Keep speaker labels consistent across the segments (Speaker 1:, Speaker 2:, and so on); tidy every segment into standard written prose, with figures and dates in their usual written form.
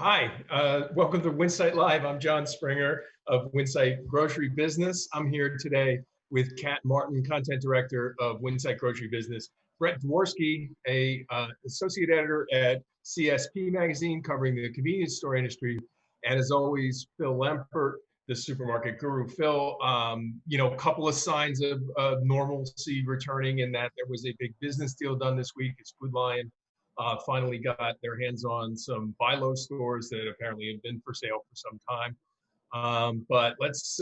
Speaker 1: Hi, welcome to Winsight Live. I'm John Springer of Winsight Grocery Business. I'm here today with Kat Martin, Content Director of Winsight Grocery Business, Brett Dworsky, a Associate Editor at CSP Magazine covering the convenience store industry, and as always, Phil Lempert, the supermarket guru. Phil, a couple of signs of normalcy returning in that there was a big business deal done this week. It's Food Lion finally got their hands on some buy low stores that apparently have been for sale for some time. But let's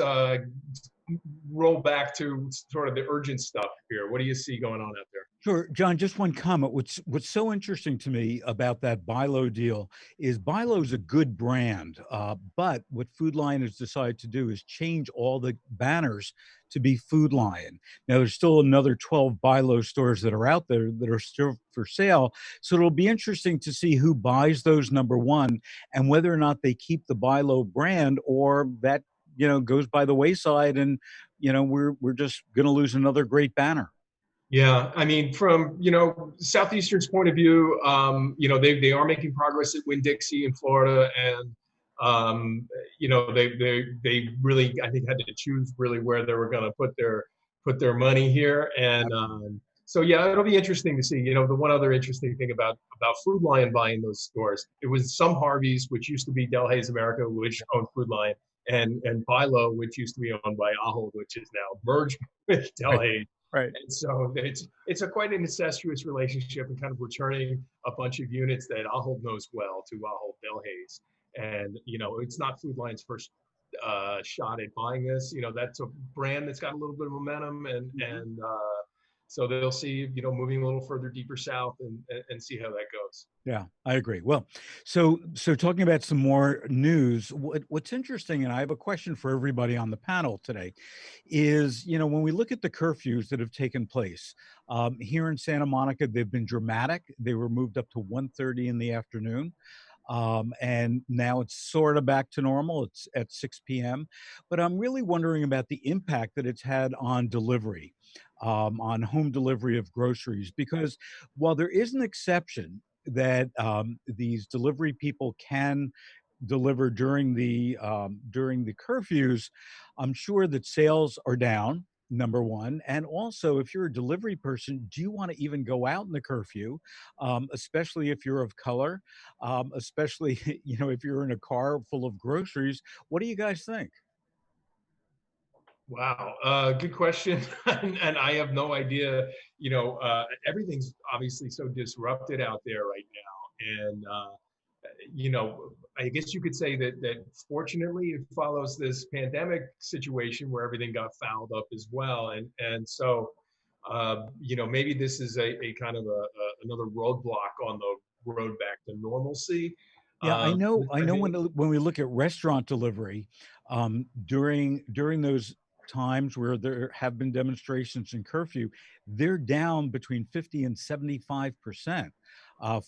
Speaker 1: roll back to sort of the urgent stuff here. What do you see going on out there?
Speaker 2: Sure, John, just one comment. What's so interesting to me about that Buy Low deal is Buy Low is a good brand, but what Food Lion has decided to do is change all the banners to be Food Lion. Now, there's still another 12 Buy Low stores that are out there that are still for sale, so it'll be interesting to see who buys those, number one, and whether or not they keep the Buy Low brand or that goes by the wayside, and we're just going to lose another great banner.
Speaker 1: Yeah, I mean, from Southeastern's point of view, they are making progress at Winn-Dixie in Florida, and they really, I think, had to choose really where they were going to put their money here, and so yeah, it'll be interesting to see. The one other interesting thing about Food Lion buying those stores, it was some Harveys, which used to be Del Hayes America, which owned Food Lion, and Buy Low, which used to be owned by Ahold, which is now merged with Del Hayes.
Speaker 2: Right.
Speaker 1: And so it's a quite an incestuous relationship, and kind of returning a bunch of units that Ahold knows well to Ahold Del Hayes. And it's not Food Lion's first shot at buying this. That's a brand that's got a little bit of momentum, and so they'll see moving a little further deeper south and see how that goes.
Speaker 2: Yeah, I agree. Well, so talking about some more news, what's interesting, and I have a question for everybody on the panel today, is when we look at the curfews that have taken place here in Santa Monica, they've been dramatic. They were moved up to 1:30 in the afternoon. And now it's sort of back to normal. It's at 6 p.m. But I'm really wondering about the impact that it's had on delivery, on home delivery of groceries, because while there is an exception that these delivery people can deliver during the curfews, I'm sure that sales are down, number one. And also, if you're a delivery person, do you want to even go out in the curfew, especially if you're of color, especially if you're in a car full of groceries? What do you guys think?
Speaker 1: Wow, good question. And I have no idea. Everything's obviously so disrupted out there right now, and I guess you could say that fortunately it follows this pandemic situation where everything got fouled up as well, and so maybe this is a kind of another roadblock on the road back to normalcy.
Speaker 2: Yeah, I
Speaker 1: Um,
Speaker 2: know. I
Speaker 1: I
Speaker 2: know
Speaker 1: think,
Speaker 2: when we look at restaurant delivery, during those times where there have been demonstrations and curfew, they're down between 50 and 75%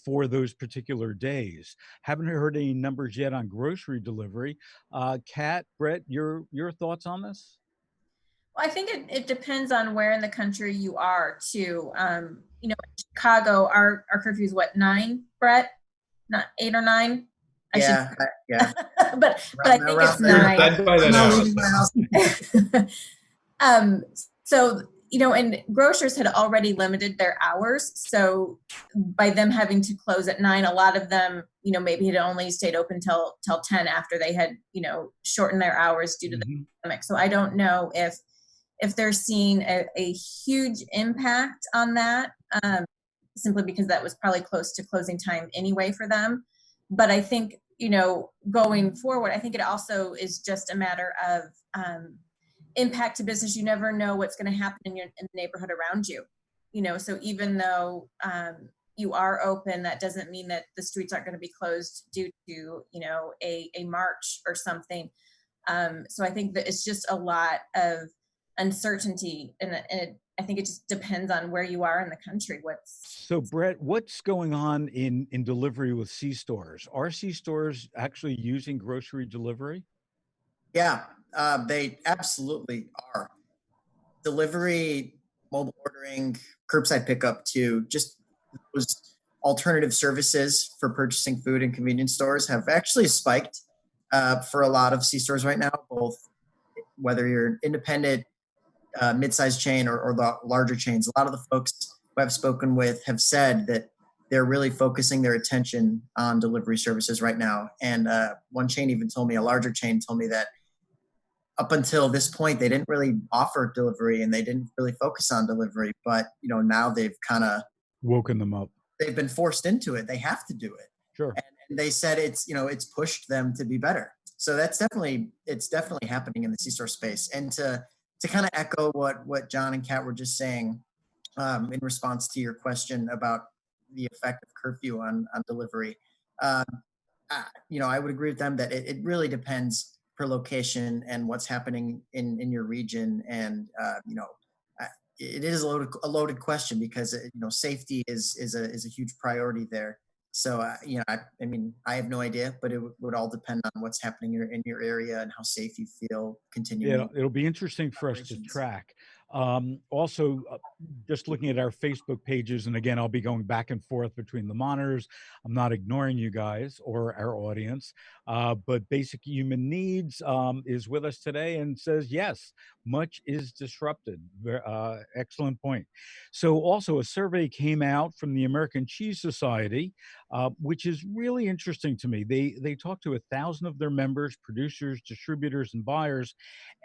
Speaker 2: for those particular days. Haven't heard any numbers yet on grocery delivery. Kat, Brett, your thoughts on this?
Speaker 3: Well, I think it depends on where in the country you are too. In Chicago, our curfew is what, 9, Brett? Not 8 or 9?
Speaker 4: Yeah, yeah.
Speaker 3: but I think it's 9.
Speaker 1: I'd buy that out.
Speaker 3: So and grocers had already limited their hours. So by them having to close at 9, a lot of them, maybe had only stayed open till 10 after they had, shortened their hours due to the pandemic. So I don't know if they're seeing a huge impact on that, simply because that was probably close to closing time anyway for them. But I think, going forward, I think it also is just a matter of impact to business. You never know what's going to happen in the neighborhood around you. So even though you are open, that doesn't mean that the streets aren't going to be closed due to, a march or something. So I think that it's just a lot of uncertainty, and I think it just depends on where you are in the country.
Speaker 2: So, Brett, what's going on in delivery with C stores? Are C stores actually using grocery delivery?
Speaker 4: Yeah, they absolutely are. Delivery, mobile ordering, curbside pickup too. Just those alternative services for purchasing food in convenience stores have actually spiked for a lot of C-stores right now, both whether you're an independent, mid-sized chain or the larger chains. A lot of the folks who I've spoken with have said that they're really focusing their attention on delivery services right now. And one chain even told me, a larger chain told me that up until this point, they didn't really offer delivery and they didn't really focus on delivery. But, now they've kind of
Speaker 2: Woken them up.
Speaker 4: they've been forced into it. They have to do it.
Speaker 2: Sure.
Speaker 4: And they said it's pushed them to be better. So it's definitely happening in the C-store space. And to kind of echo what John and Kat were just saying, in response to your question about the effect of curfew on delivery, I would agree with them that it really depends per location and what's happening in your region. And it is a loaded question because safety is a huge priority there. So I have no idea, but it would all depend on what's happening in your area and how safe you feel continuing.
Speaker 2: Yeah, it'll be interesting for us to
Speaker 4: operations.
Speaker 2: track. Also, just looking at our Facebook pages, and again, I'll be going back and forth between the monitors. I'm not ignoring you guys or our audience, but Basic Human Needs is with us today and says, yes, much is disrupted. Excellent point. So also a survey came out from the American Cheese Society, which is really interesting to me. They talked to 1,000 of their members, producers, distributors, and buyers,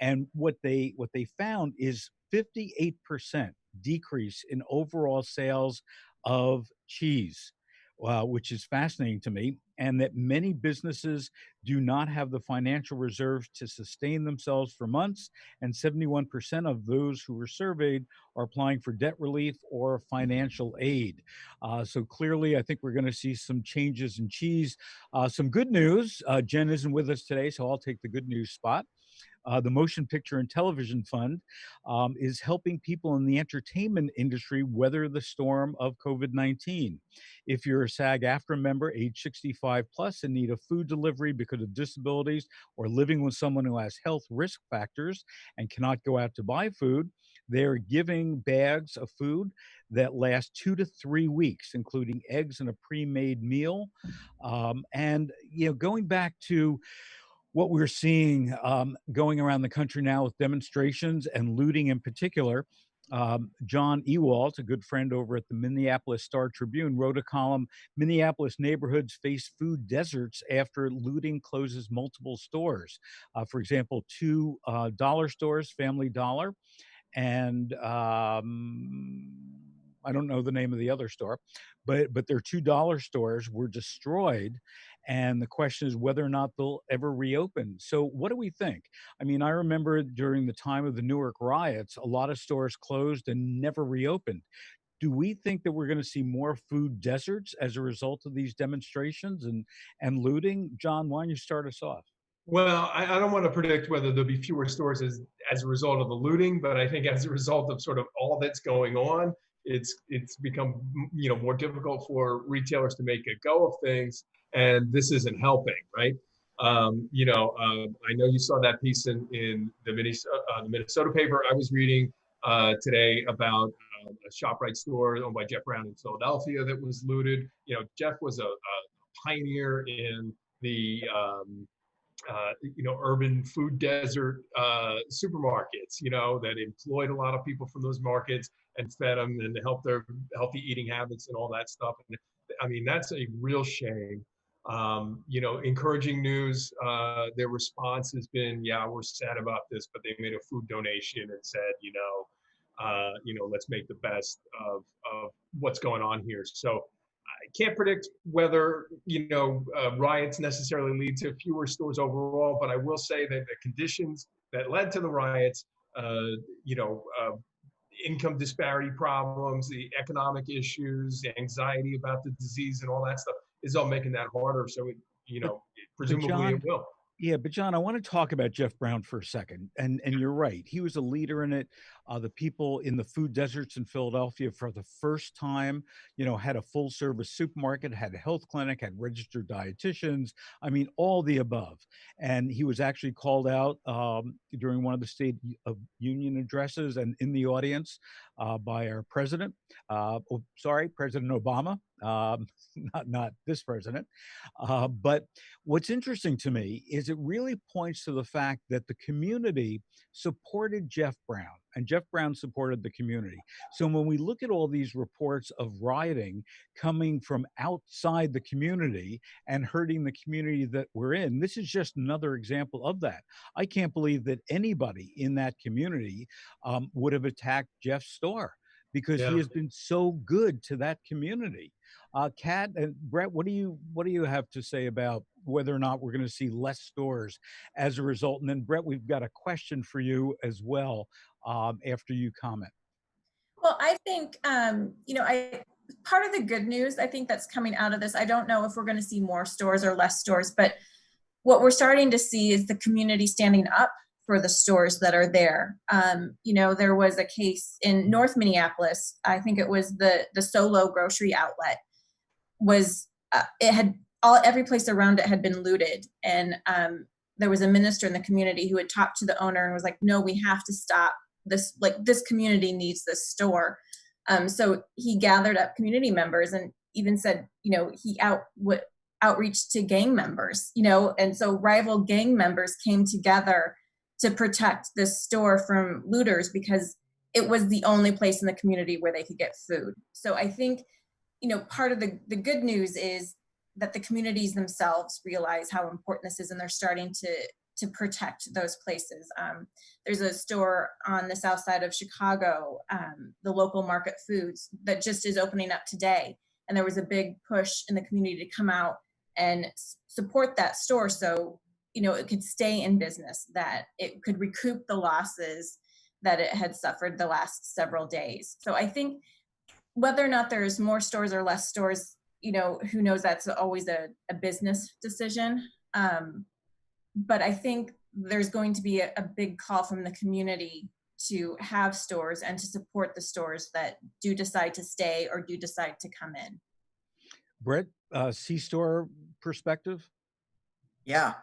Speaker 2: and what they found is 58% decrease in overall sales of cheese, which is fascinating to me, and that many businesses do not have the financial reserves to sustain themselves for months, and 71% of those who were surveyed are applying for debt relief or financial aid. So clearly, I think we're going to see some changes in cheese. Some good news. Jen isn't with us today, so I'll take the good news spot. The Motion Picture and Television Fund is helping people in the entertainment industry weather the storm of COVID-19. If you're a SAG-AFTRA member, age 65 plus, in need of food delivery because of disabilities or living with someone who has health risk factors and cannot go out to buy food, they're giving bags of food that last 2 to 3 weeks, including eggs and a pre-made meal. Going back to what we're seeing going around the country now with demonstrations and looting in particular. John Ewald, a good friend over at the Minneapolis Star Tribune, wrote a column, Minneapolis Neighborhoods Face Food Deserts After Looting Closes Multiple Stores. For example, two dollar stores, Family Dollar, and I don't know the name of the other store, but their $2 stores were destroyed. And the question is whether or not they'll ever reopen. So what do we think? I mean, I remember during the time of the Newark riots, a lot of stores closed and never reopened. Do we think that we're going to see more food deserts as a result of these demonstrations and looting? John, why don't you start us off?
Speaker 1: Well, I don't want to predict whether there'll be fewer stores as a result of the looting, but I think as a result of sort of all that's going on, it's become more difficult for retailers to make a go of things, and this isn't helping, right? I know you saw that piece in the Minnesota paper. I was reading today about a ShopRite store owned by Jeff Brown in Philadelphia that was looted. Jeff was a pioneer in the urban food desert supermarkets, that employed a lot of people from those markets and fed them and helped their healthy eating habits and all that stuff. And I mean, that's a real shame. Encouraging news. Their response has been, yeah, we're sad about this, but they made a food donation and said, let's make the best of what's going on here. So I can't predict whether riots necessarily lead to fewer stores overall, but I will say that the conditions that led to the riots, income disparity problems, the economic issues, the anxiety about the disease, and all that stuff is all making that harder. So presumably
Speaker 2: John,
Speaker 1: it will.
Speaker 2: Yeah, but John, I want to talk about Jeff Brown for a second. And you're right. He was a leader in it. The people in the food deserts in Philadelphia for the first time, had a full service supermarket, had a health clinic, had registered dietitians. I mean, all the above. And he was actually called out during one of the State of Union addresses and in the audience by our president. President Obama, not this president. But what's interesting to me is it really points to the fact that the community supported Jeff Brown, and Jeff Brown supported the community. So when we look at all these reports of rioting coming from outside the community and hurting the community that we're in, this is just another example of that. I can't believe that anybody in that community would have attacked Jeff's store, because he
Speaker 1: Yeah.
Speaker 2: has been so good to that community. Kat and Brett, what do you have to say about whether or not we're going to see less stores as a result? And then Brett, we've got a question for you as well after you comment.
Speaker 3: Well, I think, part of the good news, I think that's coming out of this, I don't know if we're going to see more stores or less stores, but what we're starting to see is the community standing up for the stores that are there. There was a case in North Minneapolis, I think it was the Solo grocery outlet, was it had every place around it had been looted, and there was a minister in the community who had talked to the owner and was like, no, we have to stop this, like this community needs this store. So he gathered up community members and even said, he outreached to gang members, and so rival gang members came together to protect this store from looters because it was the only place in the community where they could get food. So I think, part of the good news is that the communities themselves realize how important this is, and they're starting to protect those places. There's a store on the south side of Chicago, the local Market Foods, that just is opening up today. And there was a big push in the community to come out and support that store so, it could stay in business, that it could recoup the losses that it had suffered the last several days. So I think whether or not there's more stores or less stores, who knows, that's always a business decision. But I think there's going to be a big call from the community to have stores and to support the stores that do decide to stay or do decide to come in.
Speaker 2: Brett, C-store perspective?
Speaker 4: Yeah,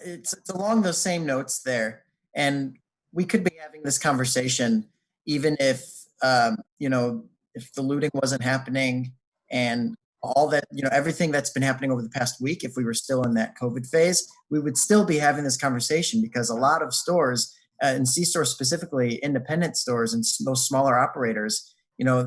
Speaker 4: it's along those same notes there. And we could be having this conversation even if, if the looting wasn't happening and all that, everything that's been happening over the past week, if we were still in that COVID phase, we would still be having this conversation because a lot of stores, and C-stores specifically, independent stores and those smaller operators,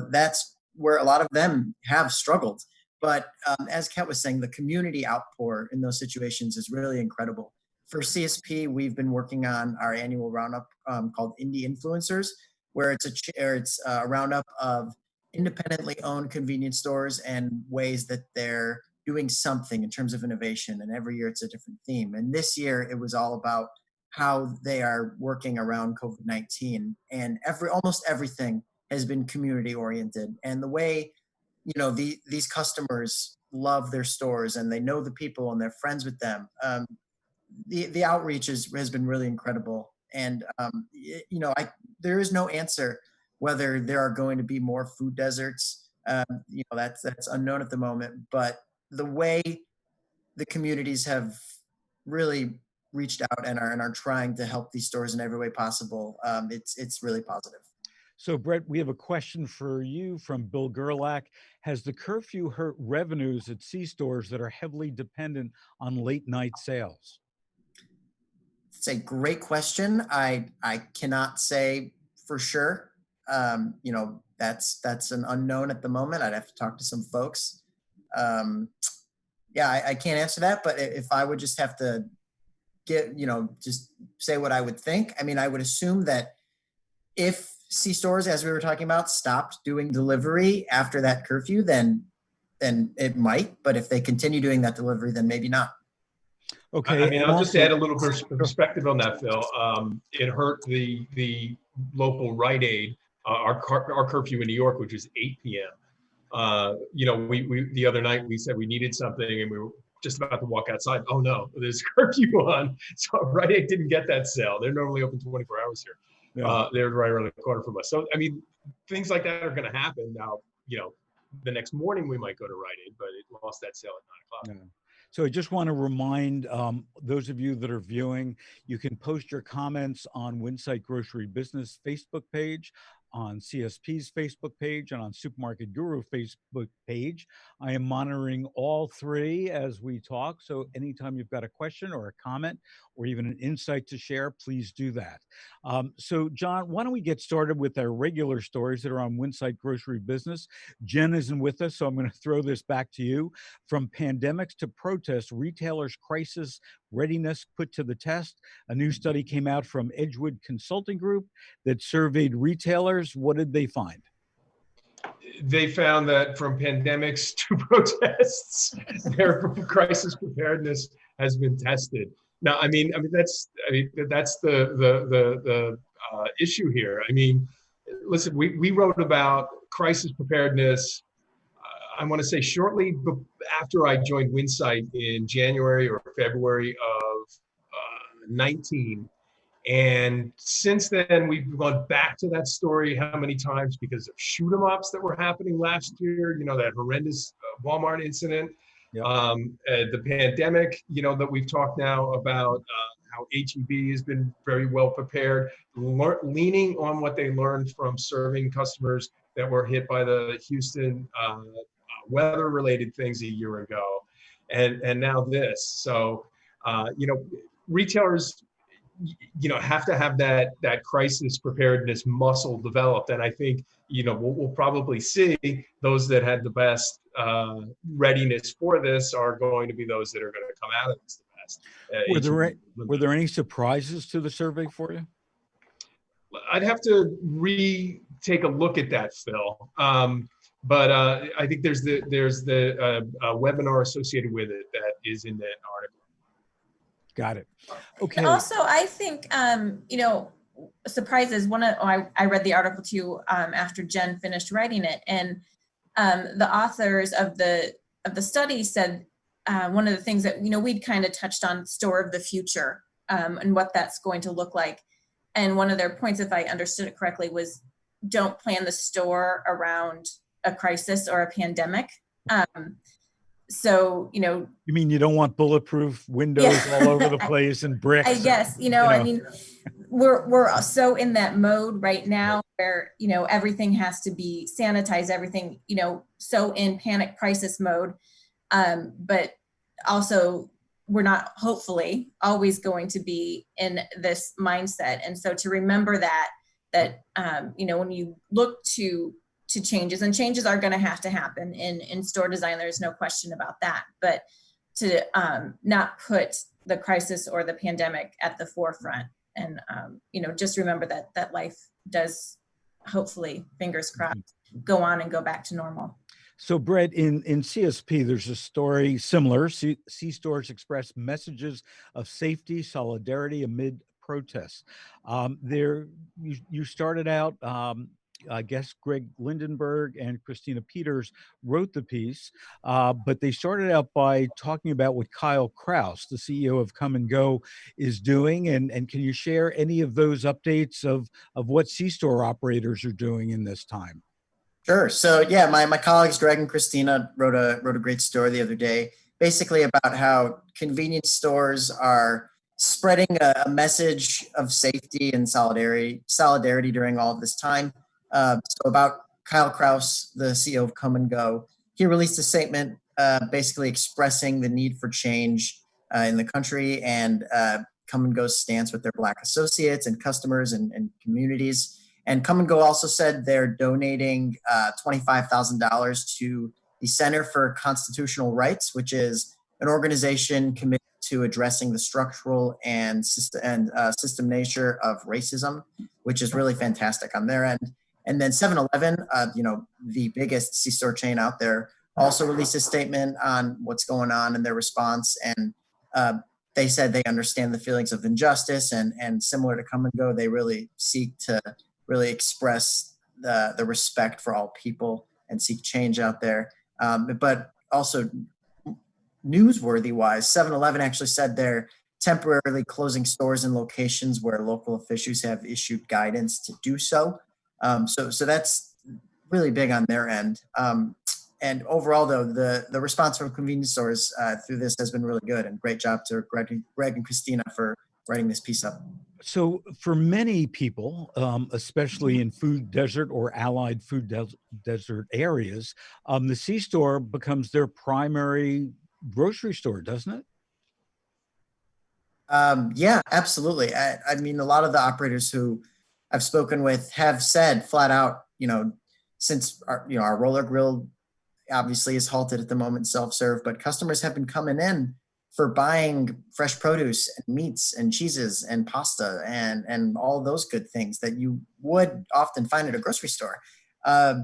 Speaker 4: that's where a lot of them have struggled. But as Kat was saying, the community outpour in those situations is really incredible. For CSP, we've been working on our annual roundup called Indie Influencers, where it's a roundup of independently owned convenience stores and ways that they're doing something in terms of innovation. And every year it's a different theme. And this year it was all about how they are working around COVID-19. And almost everything has been community oriented. And the way these customers love their stores and they know the people and they're friends with them. The outreach has been really incredible. And, there is no answer whether there are going to be more food deserts. That's unknown at the moment. But the way the communities have really reached out and are trying to help these stores in every way possible, it's really positive.
Speaker 2: So, Brett, we have a question for you from Bill Gerlach. Has the curfew hurt revenues at C-stores that are heavily dependent on late night sales?
Speaker 4: It's a great question. I cannot say for sure. That's an unknown at the moment. I'd have to talk to some folks. I can't answer that. But if I would just have to just say what I would think, I would assume that if C-stores, as we were talking about, stopped doing delivery after that curfew, then it might. But if they continue doing that delivery, then maybe not.
Speaker 2: Okay.
Speaker 1: I'll just add a little perspective on that, Phil. It hurt the local Rite Aid, our curfew in New York, which is 8 p.m. We the other night we said we needed something and we were just about to walk outside. Oh no, there's curfew on. So Rite Aid didn't get that sale. They're normally open 24 hours here. Yeah. They're right around the corner from us. So, things like that are going to happen now. The next morning we might go to Rite Aid, but it lost that sale at 9 o'clock.
Speaker 2: Yeah. So I just want to remind those of you that are viewing, you can post your comments on Winsight Grocery Business Facebook page. on CSP's Facebook page and on Supermarket Guru Facebook page. I am monitoring all three as we talk. So anytime you've got a question or a comment or even an insight to share, please do that. So John, why don't we get started with our regular stories that are on Winsight Grocery Business. Jen isn't with us, so I'm going to throw this back to you. From pandemics to protests, retailers' crisis readiness put to the test. A new study came out from Edgewood Consulting Group that surveyed retailers. What did they find?
Speaker 1: They found that from pandemics to protests, their crisis preparedness has been tested. Now, that's the issue here. I mean, listen, we wrote about crisis preparedness. I want to say shortly after I joined Winsight in January or February of 19. And since then, we've gone back to that story how many times because of shoot 'em ups that were happening last year, that horrendous Walmart incident,
Speaker 2: Yep.
Speaker 1: The pandemic, that we've talked now about how HEB has been very well prepared, leaning on what they learned from serving customers that were hit by the Houston weather-related things a year ago, and now this. So, retailers have to have that crisis preparedness muscle developed. And I think, we'll probably see those that had the best readiness for this are going to be those that are going to come out of this the best.
Speaker 2: Were there any surprises to the survey for you?
Speaker 1: I'd have to take a look at that, Phil. But I think there's the webinar associated with it that is in that article.
Speaker 2: Got it. Okay.
Speaker 3: And also, I think, surprises. I read the article too after Jen finished writing it, and the authors of the study said one of the things that we'd kind of touched on, store of the future, and what that's going to look like. And one of their points, if I understood it correctly, was don't plan the store around a crisis or a pandemic. So,
Speaker 2: You mean you don't want bulletproof windows all over the place and bricks?
Speaker 3: I guess, I mean, we're so in that mode right now where, everything has to be sanitized, everything, so in panic crisis mode. But also we're not hopefully always going to be in this mindset. And so to remember that, when you look to changes, and changes are going to happen in store design, there's no question about that, but to not put the crisis or the pandemic at the forefront, and just remember that life does, hopefully, fingers crossed, go on and go back to normal.
Speaker 2: So Brett, in CSP, there's a story similar. C-stores express messages of safety, solidarity amid protests. You started out, I guess Greg Lindenberg and Christina Peters wrote the piece, but they started out by talking about what Kyle Kraus, the CEO of Come and Go, is doing. And can you share any of those updates of what C-store operators are doing in this time?
Speaker 4: Sure. So yeah, my colleagues Greg and Christina wrote a great story the other day, basically about how convenience stores are spreading a message of safety and solidarity during all of this time. So about Kyle Kraus, the CEO of Come and Go, he released a statement basically expressing the need for change in the country and Come and Go's stance with their Black associates and customers and communities. And Come and Go also said they're donating $25,000 to the Center for Constitutional Rights, which is an organization committed to addressing the structural and system nature of racism, which is really fantastic on their end. And then 7-Eleven, the biggest C-store chain out there, also released a statement on what's going on in their response. And they said they understand the feelings of injustice, and similar to Come and Go, they really seek to really express the respect for all people and seek change out there. But also newsworthy-wise, 7-Eleven actually said they're temporarily closing stores in locations where local officials have issued guidance to do so. So that's really big on their end. And overall, though, the response from convenience stores through this has been really good, and great job to Greg and Christina for writing this piece up.
Speaker 2: So for many people, especially in food desert or allied food desert areas, the C-store becomes their primary grocery store, doesn't it?
Speaker 4: Yeah, absolutely. I mean, a lot of the operators who I've spoken with have said flat out, since our roller grill obviously is halted at the moment, self-serve, but customers have been coming in for buying fresh produce and meats and cheeses and pasta and all those good things that you would often find at a grocery store. Uh,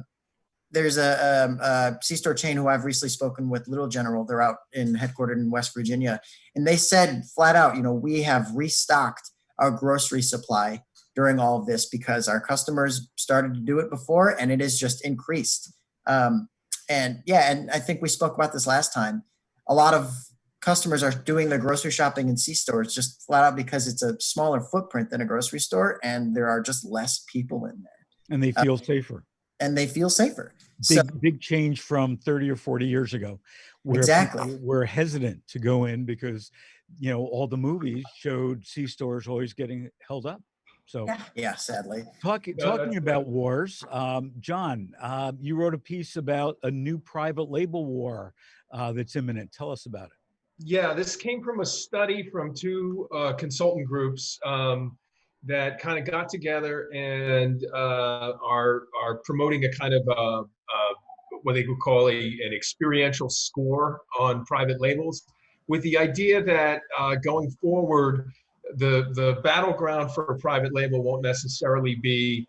Speaker 4: there's a C-store chain who I've recently spoken with, Little General. They're headquartered in West Virginia, and they said flat out, we have restocked our grocery supply during all of this because our customers started to do it before, and it has just increased. And yeah, and I think we spoke about this last time. A lot of customers are doing their grocery shopping in C-stores just flat out because it's a smaller footprint than a grocery store, and there are just less people in there,
Speaker 2: And they feel safer.
Speaker 4: and they feel safer. So
Speaker 2: Big change from 30 or 40 years ago, where
Speaker 4: exactly.
Speaker 2: people were hesitant to go in because, all the movies showed C-stores always getting held up. So
Speaker 4: Yeah, sadly.
Speaker 2: talking about wars, John, you wrote a piece about a new private label war that's imminent. Tell us about it.
Speaker 1: Yeah, this came from a study from two consultant groups that kind of got together and are promoting a kind of what they would call an experiential score on private labels, with the idea that going forward, the battleground for a private label won't necessarily be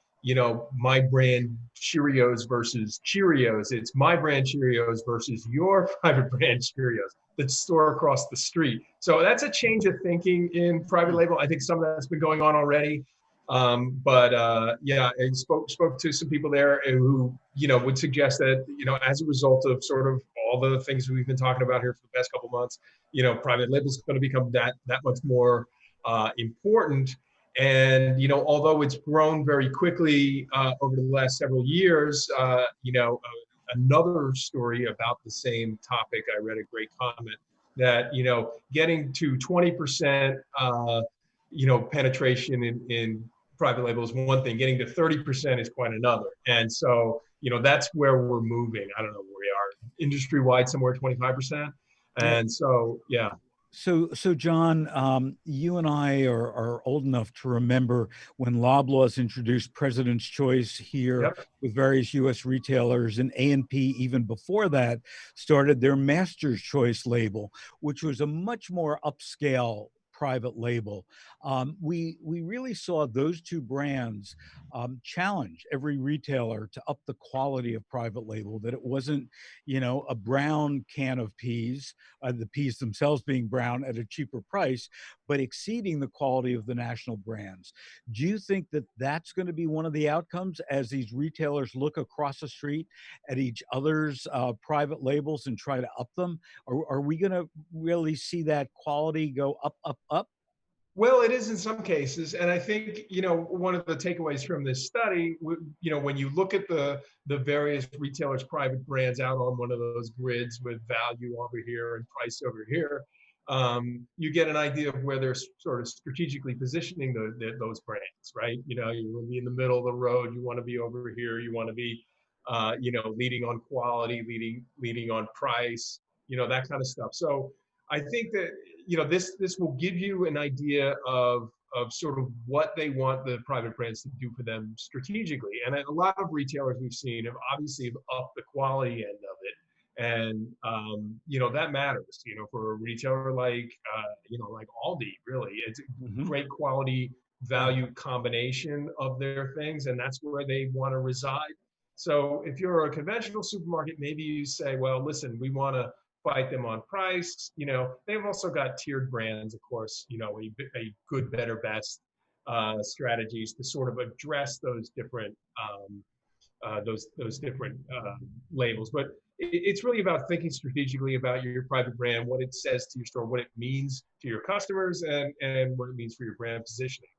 Speaker 1: my brand Cheerios versus Cheerios. It's my brand Cheerios versus your private brand Cheerios, the store across the street. So that's a change of thinking in private label. I think some of that's been going on already. Yeah, I spoke to some people there who, would suggest that, as a result of sort of all the things we've been talking about here for the past couple months, private label is going to become that much more important. And, although it's grown very quickly over the last several years, another story about the same topic, I read a great comment that, getting to 20%, penetration in private label is one thing, getting to 30% is quite another. And so, that's where we're moving. I don't know where we are industry-wide, somewhere 25%. And so, yeah.
Speaker 2: So John, you and I are old enough to remember when Loblaws introduced President's Choice here.
Speaker 1: Yep.
Speaker 2: With various U.S. retailers, and A&P even before that started their Master's Choice label, which was a much more upscale private label. We really saw those two brands challenge every retailer to up the quality of private label, that it wasn't, a brown can of peas, the peas themselves being brown at a cheaper price, but exceeding the quality of the national brands. Do you think that that's going to be one of the outcomes as these retailers look across the street at each other's private labels and try to up them? Are we going to really see that quality go up, up, up?
Speaker 1: Well, it is in some cases, and I think one of the takeaways from this study, when you look at the various retailers' private brands out on one of those grids with value over here and price over here, you get an idea of where they're sort of strategically positioning those brands, right? You want to be in the middle of the road, you want to be over here, you want to be, leading on quality, leading on price, that kind of stuff. So I think that this will give you an idea of sort of what they want the private brands to do for them strategically. And a lot of retailers we've seen have obviously upped the quality end of it, and that matters. For a retailer like like Aldi, really, it's a great quality value combination of their things, and that's where they want to reside. So if you're a conventional supermarket, maybe you say, well, listen, we want to fight them on price. They've also got tiered brands, of course, a good, better, best strategies to sort of address those different labels. But it's really about thinking strategically about your private brand, what it says to your store, what it means to your customers, and what it means for your brand positioning.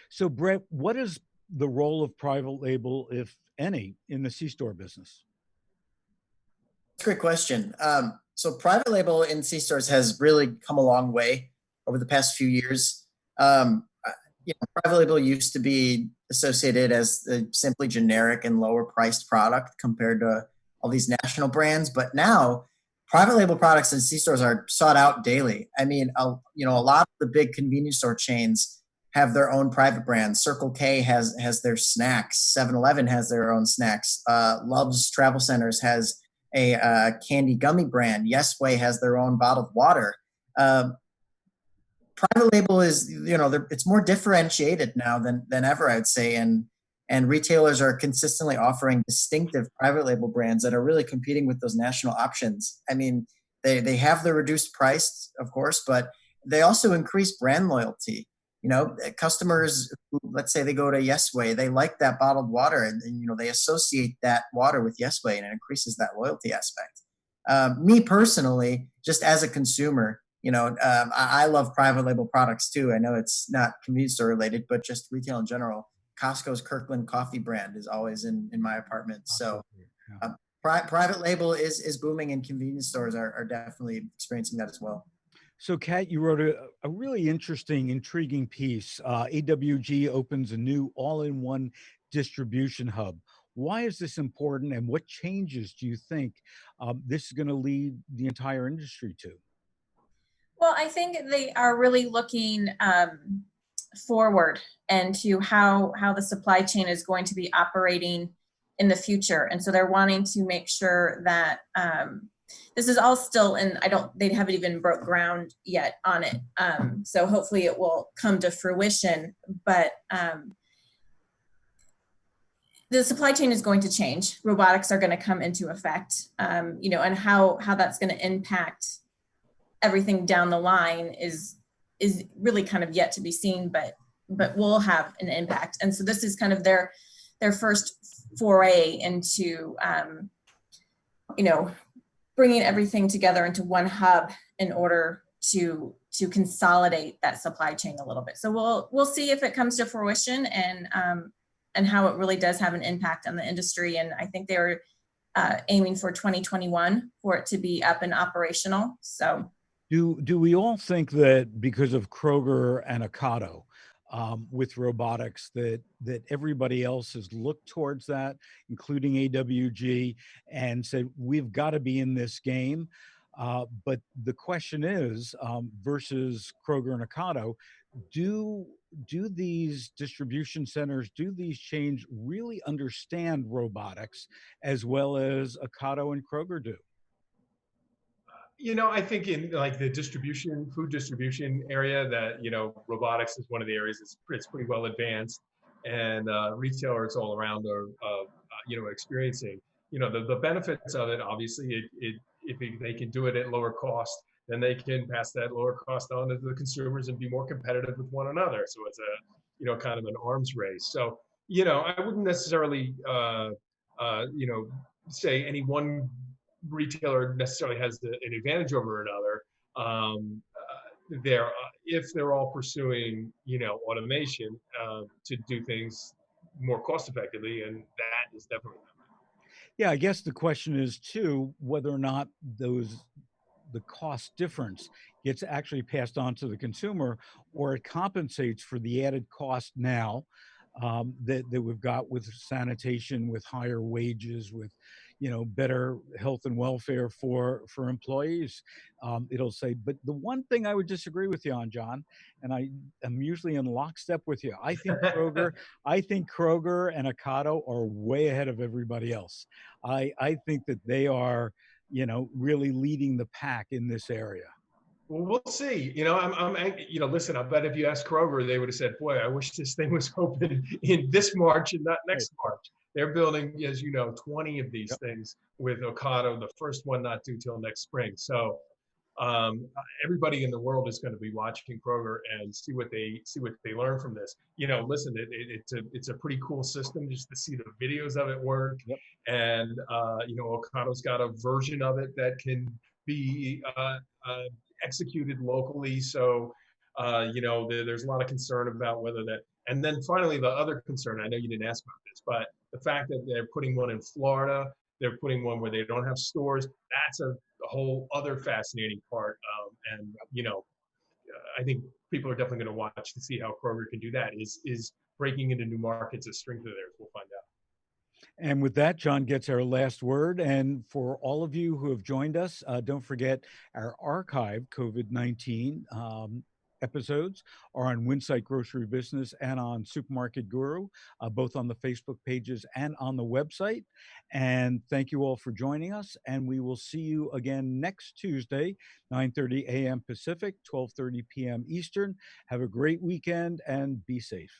Speaker 2: So Brett, what is the role of private label, if any, in the C-store business?
Speaker 4: That's a great question. So private label in C-stores has really come a long way over the past few years. Private label used to be associated as a simply generic and lower priced product compared to all these national brands. But now private label products in C-stores are sought out daily. I mean, a lot of the big convenience store chains have their own private brands. Circle K has their snacks. 7-Eleven has their own snacks. Love's Travel Centers has a candy gummy brand. Yesway has their own bottled water. Um, Private label is, it's more differentiated now than ever, I'd say, and retailers are consistently offering distinctive private label brands that are really competing with those national options. I mean, they have the reduced price, of course, but they also increase brand loyalty. Customers who, let's say they go to Yesway, they like that bottled water, and they associate that water with Yesway, and it increases that loyalty aspect. Me personally, just as a consumer, I love private label products too. I know it's not convenience store related, but just retail in general. Costco's Kirkland coffee brand is always in my apartment. So private label is booming, and convenience stores are definitely experiencing that as well.
Speaker 2: So, Kat, you wrote a really interesting, intriguing piece. AWG opens a new all-in-one distribution hub. Why is this important, and what changes do you think this is going to lead the entire industry to?
Speaker 3: Well, I think they are really looking forward and to how the supply chain is going to be operating in the future. And so they're wanting to make sure that this is all still in, they haven't even broke ground yet on it. So hopefully it will come to fruition, but the supply chain is going to change. Robotics are going to come into effect, and how that's going to impact everything down the line is really kind of yet to be seen, but will have an impact. And so this is kind of their first foray into, bringing everything together into one hub in order to consolidate that supply chain a little bit. So we'll see if it comes to fruition and how it really does have an impact on the industry. And I think they're aiming for 2021 for it to be up and operational. So
Speaker 2: do we all think that because of Kroger and Ocado with robotics that everybody else has looked towards that, including AWG, and said, we've got to be in this game? But the question is, versus Kroger and Ocado, do these distribution centers, do these chains really understand robotics as well as Ocado and Kroger do?
Speaker 1: I think in like the food distribution area that, robotics is one of the areas it's pretty well advanced, and retailers all around are, experiencing, the benefits of it. Obviously, if they can do it at lower cost, then they can pass that lower cost on to the consumers and be more competitive with one another. So it's a, kind of an arms race. So, I wouldn't necessarily, say any one retailer necessarily has an advantage over another. If they're all pursuing, automation to do things more cost effectively, and that is definitely.
Speaker 2: Yeah, I guess the question is too whether or not the cost difference gets actually passed on to the consumer, or it compensates for the added cost now that we've got with sanitation, with higher wages, with better health and welfare for employees. It'll say, but the one thing I would disagree with you on, John, and I am usually in lockstep with you. I think Kroger and Ocado are way ahead of everybody else. I think that they are, really leading the pack in this area.
Speaker 1: Well, we'll see. Listen, I bet if you asked Kroger, they would have said, boy, I wish this thing was open in this March and not next March. They're building, as you know, 20 of these things with Ocado, the first one not due till next spring. So everybody in the world is going to be watching Kroger and see what they learn from this. Listen, it's a pretty cool system just to see the videos of it work.
Speaker 2: Yep.
Speaker 1: And Ocado's got a version of it that can be executed locally. So there's a lot of concern about whether that. And then finally, the other concern, I know you didn't ask about this, but the fact that they're putting one in Florida, they're putting one where they don't have stores, that's a whole other fascinating part. And I think people are definitely going to watch to see how Kroger can do that. Is breaking into new markets a strength of theirs? We'll find out.
Speaker 2: And with that, John gets our last word. And for all of you who have joined us, don't forget our archive COVID-19 episodes are on Winsight Grocery Business and on Supermarket Guru, both on the Facebook pages and on the website. And thank you all for joining us. And we will see you again next Tuesday, 9:30 a.m. Pacific, 12:30 p.m. Eastern. Have a great weekend and be safe.